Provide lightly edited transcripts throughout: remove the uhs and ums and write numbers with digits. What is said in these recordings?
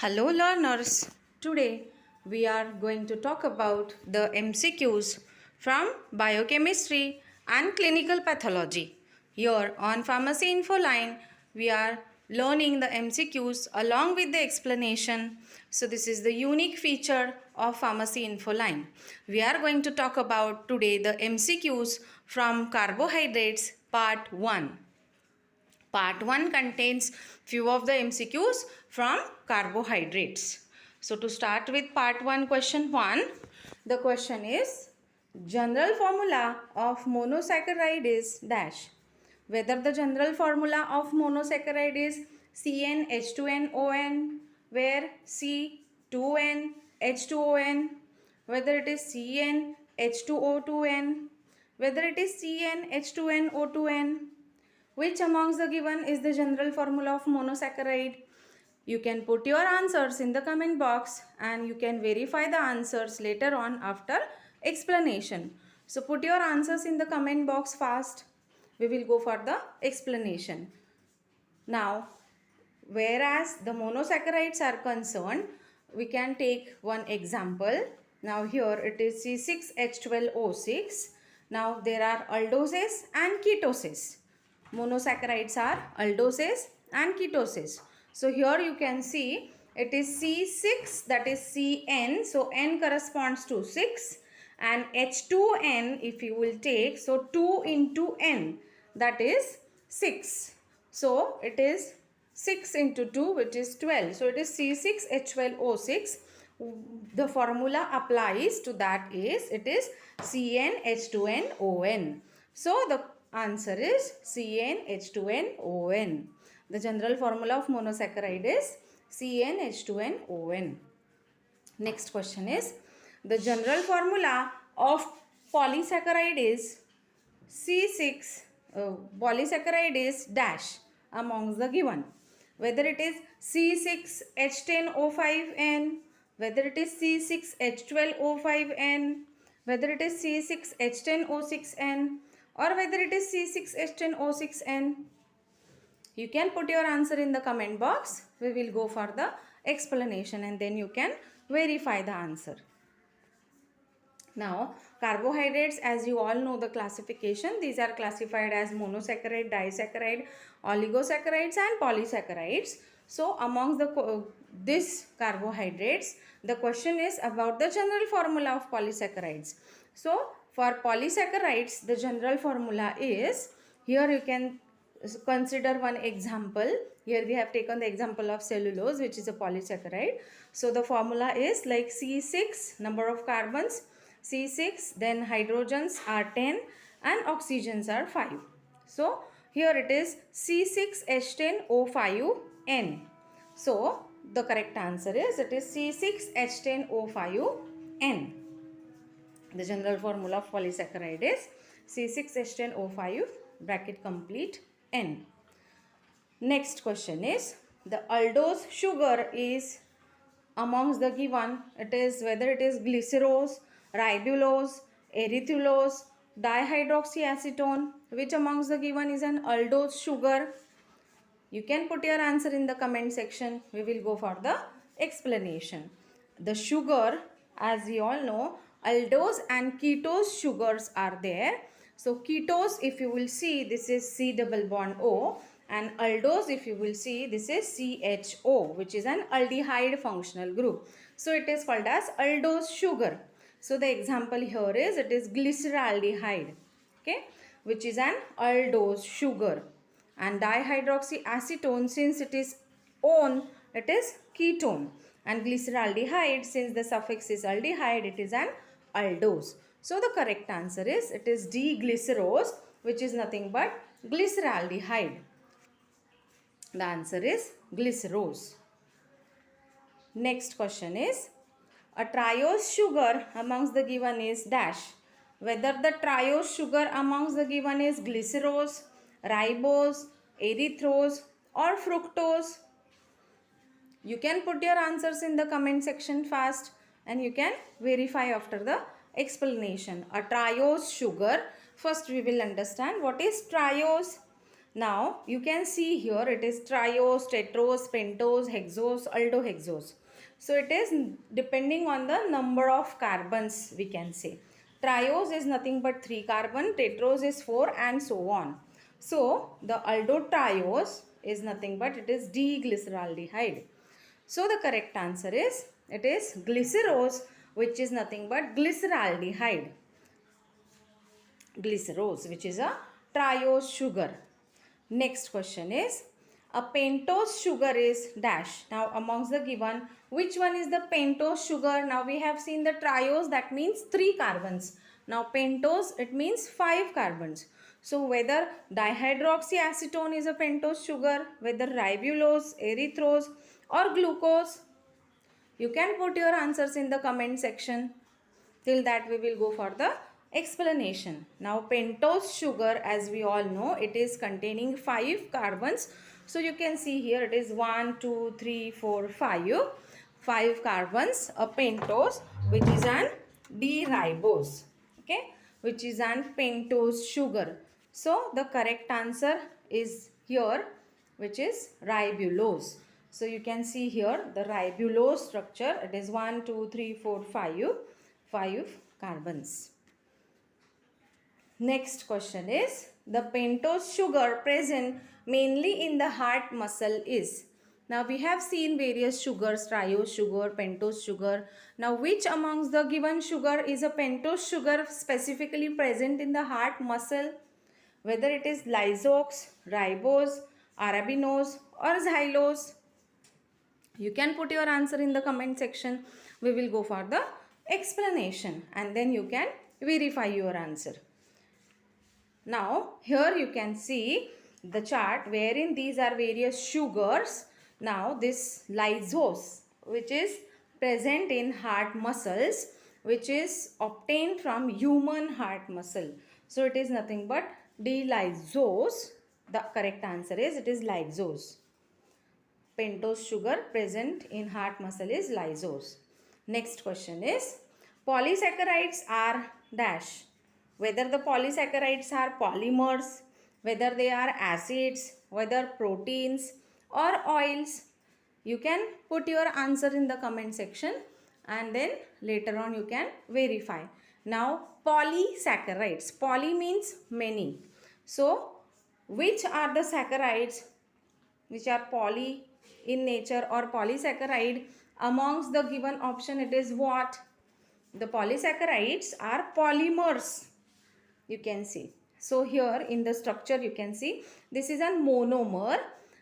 Hello learners, today we are going to talk about the MCQs from biochemistry and clinical pathology. Here on Pharmacy Info Line, we are learning the MCQs along with the explanation. So this is the unique feature of Pharmacy Info Line. We are going to talk about today the MCQs from carbohydrates part 1. Part 1 contains few of the MCQs from carbohydrates. So to start with part 1, question 1, the question is general formula of monosaccharide is dash. Whether the general formula of monosaccharide is CnH2nOn, where C 2n H2ON, whether it is CnH2O2n, whether it is CnH2nO2n, which amongst the given is the general formula of monosaccharide? You can put your answers in the comment box and you can verify the answers later on after explanation. So put your answers in the comment box fast. We will go for the explanation. Now, whereas the monosaccharides are concerned, we can take one example. Now here it is C6H12O6. Now there are aldoses and ketoses. Monosaccharides are aldoses and ketoses. So here you can see it is C6, that is Cn. So n corresponds to 6, and H2n if you will take, so 2 into n, that is 6. So it is 6 into 2, which is 12. So it is C6H12O6. The formula applies to that is, it is CnH2nOn. So the answer is CnH2nOn. The general formula of monosaccharide is CnH2nOn. Next question is, the general formula of polysaccharide is C6, polysaccharide is dash amongst the given. Whether it is C6H10O5N, whether it is C6H12O5N, whether it is C6H10O6N, or whether it is C6H10O6N. You can put your answer in the comment box. We will go for the explanation and then you can verify the answer. Now, carbohydrates, as you all know the classification, these are classified as monosaccharide, disaccharide, oligosaccharides and polysaccharides. So, amongst this carbohydrates, the question is about the general formula of polysaccharides. So, for polysaccharides, the general formula is, here you can consider one example. Here we have taken the example of cellulose, which is a polysaccharide. So, the formula is like C6, number of carbons, C6, then hydrogens are 10 and oxygens are 5. So, here it is C6H10O5N. So, the correct answer is, it is C6H10O5N. The general formula of polysaccharide is C6H10O5 bracket complete N. Next question is, the aldose sugar is amongst the given, it is whether it is glycerose, ribulose, erythrulose, dihydroxyacetone. Which amongst the given is an aldose sugar? You can put your answer in the comment section. We will go for the explanation. The sugar, as we all know, aldose and ketose sugars are there. So ketose, if you will see, this is C double bond O, and aldose, if you will see, this is CHO, which is an aldehyde functional group. So it is called as aldose sugar. So the example here is, it is glyceraldehyde, okay, which is an aldose sugar. And dihydroxyacetone, since it is one, it is ketone. And glyceraldehyde, since the suffix is aldehyde, it is an aldose. So the correct answer is, it is D-glycerose, which is nothing but glyceraldehyde. The answer is glycerose. Next question is, a triose sugar amongst the given is dash. Whether the triose sugar amongst the given is glycerose, ribose, erythrose or fructose. You can put your answers in the comment section fast and you can verify after the explanation. A triose sugar, first we will understand what is triose. Now you can see here it is triose, tetrose, pentose, hexose, aldohexose. So it is depending on the number of carbons, we can say. Triose is nothing but 3 carbon, tetrose is 4, and so on. So the aldotriose is nothing but it is D-glyceraldehyde. So the correct answer is it is glycerose, which is nothing but glyceraldehyde. Glycerose, which is a triose sugar. Next question is, a pentose sugar is dash. Now amongst the given, which one is the pentose sugar? Now we have seen the triose, that means 3 carbons. Now pentose, it means 5 carbons. So whether dihydroxyacetone is a pentose sugar, whether ribulose, erythrose or glucose, you can put your answers in the comment section. Till that we will go for the explanation. Now pentose sugar, as we all know, it is containing 5 carbons. So you can see here it is 1, 2, 3, 4, 5. 5 carbons, a pentose, which is an D-ribose. Okay, which is an pentose sugar. So the correct answer is here, which is ribulose. So you can see here the ribulose structure. It is 1, 2, 3, 4, 5 carbons. Next question is, the pentose sugar present mainly in the heart muscle is. Now we have seen various sugars, triose sugar, pentose sugar. Now which amongst the given sugar is a pentose sugar specifically present in the heart muscle? Whether it is lysox, ribose, arabinose or xylose. You can put your answer in the comment section. We will go for the explanation and then you can verify your answer. Now here you can see the chart wherein these are various sugars. Now this lysose, which is present in heart muscles, which is obtained from human heart muscle. So it is nothing but D-lysose. The correct answer is it is lysose. Pentose sugar present in heart muscle is lysose. Next question is, polysaccharides are dash. Whether the polysaccharides are polymers, whether they are acids, whether proteins or oils. You can put your answer in the comment section and then later on you can verify. Now polysaccharides. Poly means many. So which are the saccharides which are poly in nature or polysaccharide? Amongst the given option it is what? The polysaccharides are polymers. You can see. So here in the structure you can see this is a monomer.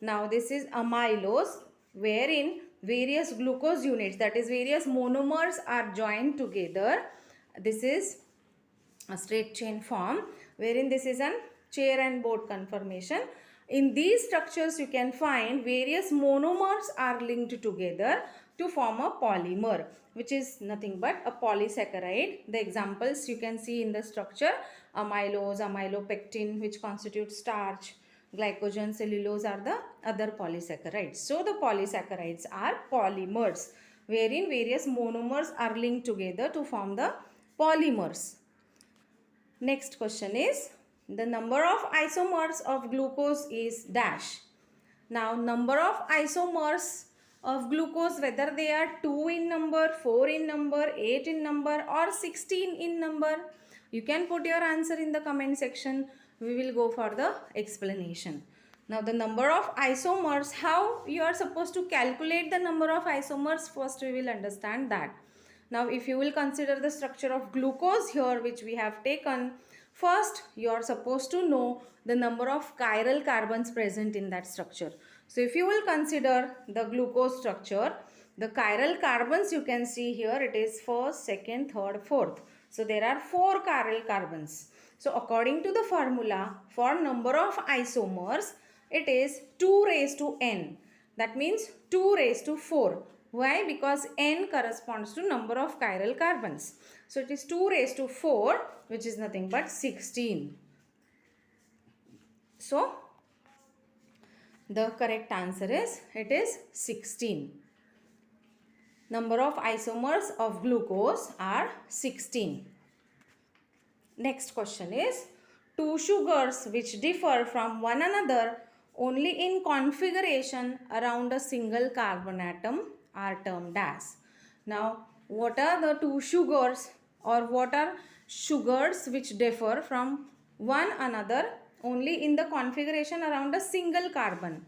Now this is amylose, wherein various glucose units, that is various monomers, are joined together. This is a straight chain form wherein this is an chair and board conformation. In these structures you can find various monomers are linked together to form a polymer, which is nothing but a polysaccharide. The examples you can see in the structure: amylose, amylopectin, which constitutes starch, glycogen, cellulose are the other polysaccharides. So the polysaccharides are polymers wherein various monomers are linked together to form the polymers. Next question is, the number of isomers of glucose is dash. Now number of isomers of glucose, whether they are 2 in number, 4 in number, 8 in number or 16 in number, you can put your answer in the comment section. We will go for the explanation. Now the number of isomers, how you are supposed to calculate the number of isomers, first we will understand that. Now if you will consider the structure of glucose here which we have taken, first you are supposed to know the number of chiral carbons present in that structure. So if you will consider the glucose structure, the chiral carbons you can see here, it is first, second, third, fourth. So there are 4 chiral carbons. So according to the formula, for number of isomers, it is 2 raised to n. That means 2 raised to 4. Why? Because n corresponds to number of chiral carbons. So it is 2 raised to 4, which is nothing but 16. So the correct answer is it is 16. Number of isomers of glucose are 16. Next question is, two sugars which differ from one another only in configuration around a single carbon atom are termed as. Now, what are the two sugars, or what are sugars which differ from one another only in the configuration around a single carbon?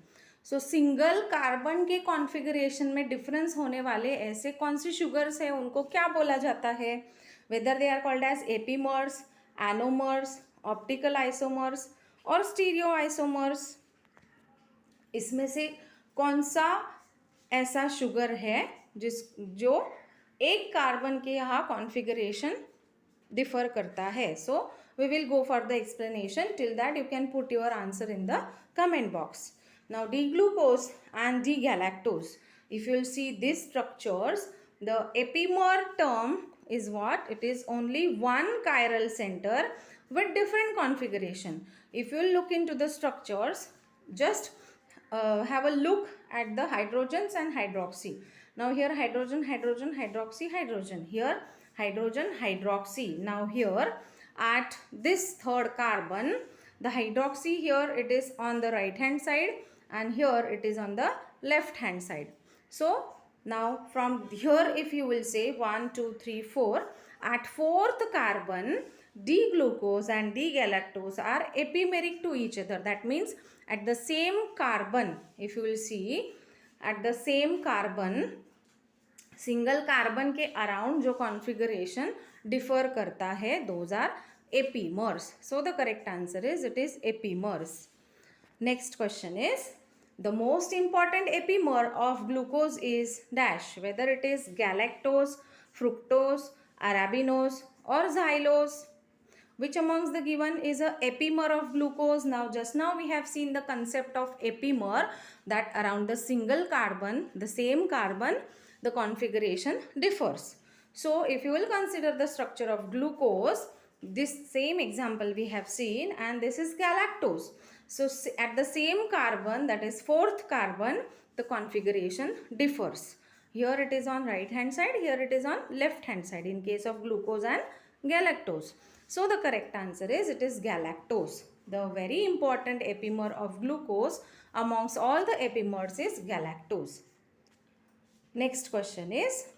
So single carbon के configuration में difference होने वाले ऐसे कौन सी sugars है, उनको क्या बोला जाता है? Whether they are called as epimers, anomers, optical isomers और स्टीरियो आइसोमर्स. इसमें से कौन सा ऐसा शुगर है जो एक कार्बन के यहाँ कॉन्फ़िगरेशन डिफर करता है? So we will go for the explanation. Till that you can put your answer in the comment box. Now, D-glucose and D-galactose. If you will see these structures, the epimer term is what? It is only one chiral center with different configuration. If you will look into the structures, just have a look at the hydrogens and hydroxy. Now, here hydrogen, hydrogen, hydroxy, hydrogen. Here hydrogen, hydroxy. Now, here at this third carbon, the hydroxy here, it is on the right hand side, and here it is on the left hand side. So now from here, if you will say 1 2 3 4, at fourth carbon D-glucose and D-galactose are epimeric to each other. That means at the same carbon, if you will see at the same carbon, single carbon के around जो configuration differ करता है, those are epimers. So the correct answer is, it is epimers. Next question is, the most important epimer of glucose is dash, whether it is galactose, fructose, arabinose or xylose. Which amongst the given is a epimer of glucose? Now, just now we have seen the concept of epimer, that around the single carbon, the same carbon, the configuration differs. So, if you will consider the structure of glucose, this same example we have seen, and this is galactose. So, at the same carbon, that is fourth carbon, the configuration differs. Here it is on right hand side, here it is on left hand side in case of glucose and galactose. So, the correct answer is, it is galactose. The very important epimer of glucose amongst all the epimers is galactose. Next question is,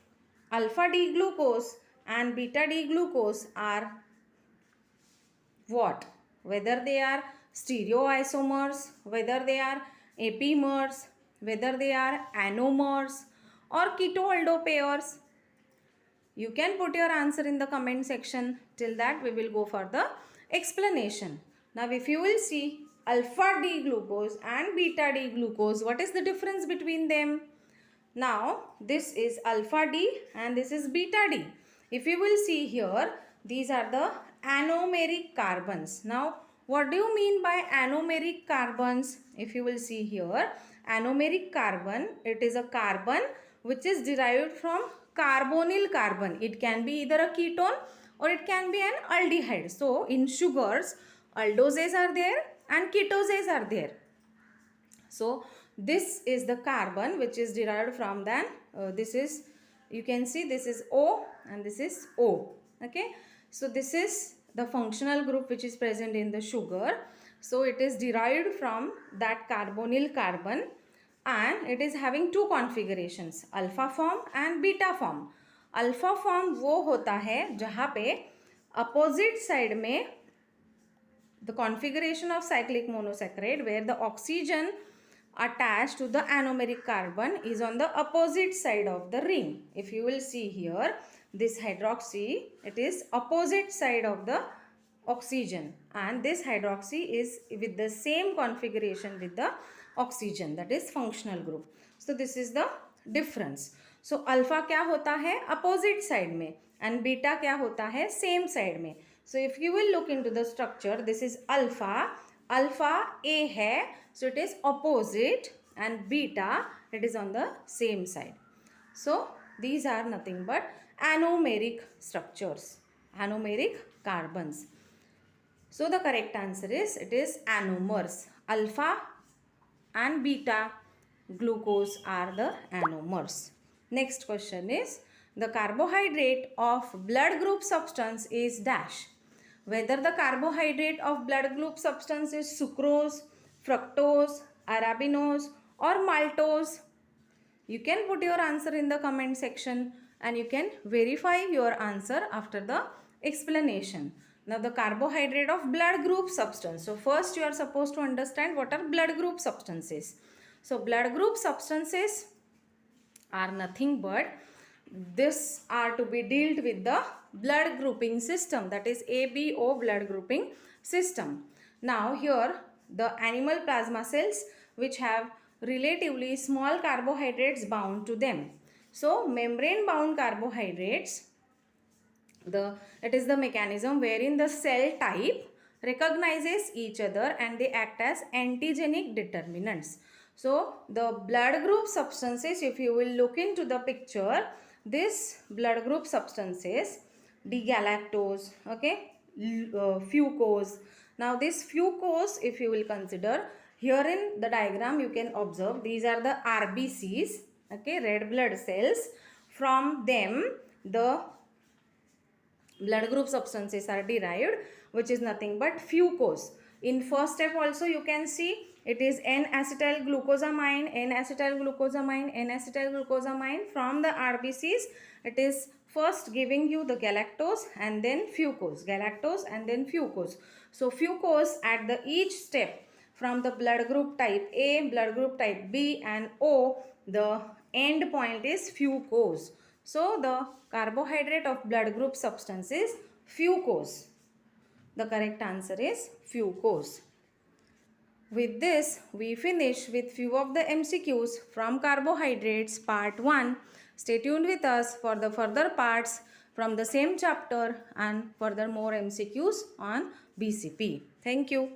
alpha D glucose and beta D glucose are what? Whether they are stereoisomers, whether they are epimers, whether they are anomers or keto-aldo pairs. You can put your answer in the comment section. Till that we will go for the explanation. Now, if you will see alpha D glucose and beta D glucose, what is the difference between them? Now, this is alpha D and this is beta D. If you will see here, these are the anomeric carbons. Now, what do you mean by anomeric carbons? If you will see here, anomeric carbon, it is a carbon which is derived from carbonyl carbon. It can be either a ketone or it can be an aldehyde. So, in sugars, aldoses are there and ketoses are there. So, this is the carbon which is derived from that. This is, you can see this is O and this is O. Okay. So, this is the functional group which is present in the sugar. So, it is derived from that carbonyl carbon and it is having two configurations, alpha form and beta form. Alpha form वो होता है जहाँ पे opposite side में the configuration of cyclic monosaccharide where the oxygen attached to the anomeric carbon is on the opposite side of the ring. If you will see here, this hydroxy, it is opposite side of the oxygen and this hydroxy is with the same configuration with the oxygen, that is functional group. So, this is the difference. So, alpha क्या होता है opposite side में and beta क्या होता है same side में. So, if you will look into the structure, this is alpha, alpha A है, so it is opposite and beta, it is on the same side. So, these are nothing but anomeric structures, anomeric carbons. So, the correct answer is, it is anomers. Alpha and beta glucose are the anomers. Next question is, the carbohydrate of blood group substance is dash. whether the carbohydrate of blood group substance is sucrose, fructose, arabinose or maltose. You can put your answer in the comment section and you can verify your answer after the explanation. Now the carbohydrate of blood group substance. So first you are supposed to understand what are blood group substances. So blood group substances are nothing but this are to be dealt with the blood grouping system, that is ABO blood grouping system. Now here the animal plasma cells which have relatively small carbohydrates bound to them. So membrane bound carbohydrates, it is the mechanism wherein the cell type recognizes each other and they act as antigenic determinants. So the blood group substances, if you will look into the picture, this blood group substances, D-galactose, okay, fucose. Now this fucose, if you will consider, here in the diagram you can observe these are the RBCs, okay, red blood cells. From them the blood group substances are derived, which is nothing but fucose. In first step also you can see it is N-acetyl glucosamine, N-acetyl glucosamine, N-acetyl glucosamine. From the RBCs it is first giving you the galactose and then fucose, galactose and then fucose. So fucose at the each step from the blood group type A, blood group type B and O, the end point is fucose. So the carbohydrate of blood group substance is fucose. The correct answer is fucose. With this, we finish with few of the MCQs from carbohydrates part 1. Stay tuned with us for the further parts from the same chapter and further more MCQs on BCP. Thank you.